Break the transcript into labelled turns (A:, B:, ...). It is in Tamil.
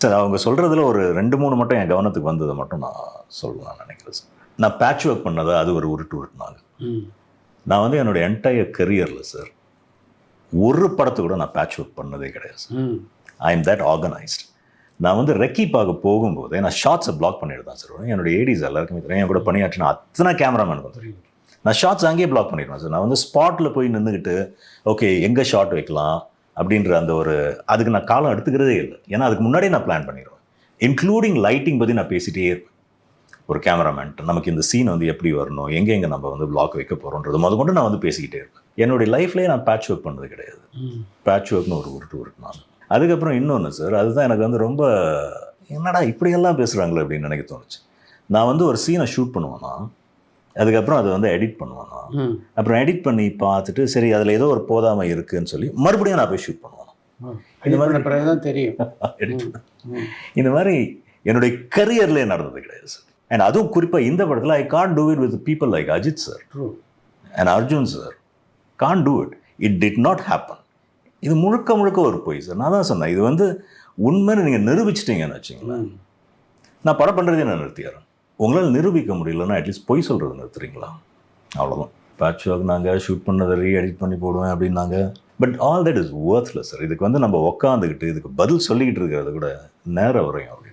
A: சார் அவங்க சொல்கிறதுல ஒரு 2-3 மட்டும் என் கவனத்துக்கு வந்ததை மட்டும் நான் சொல்லலாம்னு நினைக்கிறேன் சார். நான் பேட்ச் ஒர்க் பண்ணதை அது ஒரு உருட்டுனாங்க. நான் வந்து என்னோடய என்டையர் கெரியரில் சார் ஒரு படத்தை கூட நான் பேட்ச் ஒர்க் பண்ணதே கிடையாது sir. I am that organised. நான் வந்து ரெக்கி பார்க்க போகும்போதே நான் ஷார்ட்ஸை பிளாக் பண்ணிட்டு தான் சார். என்னோட ஏடிஸ் எல்லாருக்குமே தெரியும், என் கூட பணியாற்றின அத்தனை கேமராமேனுக்கும் தெரியும். நான் ஷார்ட்ஸ் அங்கேயே பிளாக் பண்ணிடுவேன் சார். நான் வந்து ஸ்பாட்டில் போய் நின்றுக்கிட்டு ஓகே எங்கே ஷார்ட் வைக்கலாம் அப்படின்ற அந்த ஒரு அதுக்கு நான் காலம் எடுத்துக்கிறதே இல்லை. ஏன்னா அதுக்கு முன்னாடியே நான் பிளான் பண்ணிடுவேன். இன்க்ளூடிங் லைட்டிங் பற்றி நான் பேசிகிட்டே இருப்பேன். ஒரு கேமராமேன்ட்டு நமக்கு இந்த சீன் வந்து எப்படி வரணும், எங்கே நம்ம வந்து பிளாக் வைக்க போகிறோன்றது முதற்கொண்டு நான் வந்து பேசிக்கிட்டே இருப்பேன். என்னுடைய லைஃப்லேயே நான் பேட்ச் ஒர்க் பண்ணது கிடையாது. பேட்ச் ஒர்க்னு ஒரு உருட்டு நான். அதுக்கப்புறம் இன்னொன்று சார், அதுதான் எனக்கு வந்து ரொம்ப என்னடா இப்படியெல்லாம் பேசுகிறாங்களே அப்படின்னு நினைக்க தோணுச்சு. நான் வந்து ஒரு சீனை ஷூட் பண்ணுவேன்னா அதுக்கப்புறம் அதை வந்து எடிட் பண்ணுவேன்னா அப்புறம் எடிட் பண்ணி பார்த்துட்டு சரி அதில் ஏதோ ஒரு போதாமை இருக்குதுன்னு சொல்லி மறுபடியும் நான் போய் ஷூட் பண்ணுவேன்.
B: இந்த மாதிரி தான் தெரியும்
A: எடிட் இந்த மாதிரி என்னுடைய கரியர்லேயே நடந்தது கிடையாது சார். அண்ட் அதுவும் குறிப்பாக இந்த படத்தில் I can't do it with people like Ajith sir and Arjun sir. Can't do it. It did not happen. இது முழுக்க ஒரு பொய் சார். நான் தான் சொன்னேன், இது வந்து உண்மைன்னு நீங்கள் நிரூபிச்சிட்டிங்கன்னு வச்சிங்களேன், நான் படம் பண்ணுறதே நான் நிறுத்திடுறேன். உங்களால் நிரூபிக்க முடியலன்னா அட்லீஸ்ட் பொய் சொல்கிறது நிறுத்துறீங்களா? அவ்வளோதான். பேட்ச் ஒர்க் நாங்கள் ஷூட் பண்ணதை எடிட் பண்ணி போடுவேன் அப்படின்னாங்க. But all that is worthless sir. இதுக்கு வந்து நம்ம உக்காந்துக்கிட்டு இதுக்கு பதில் சொல்லிக்கிட்டு இருக்கிறத கூட நேரம் வரையும் அப்படி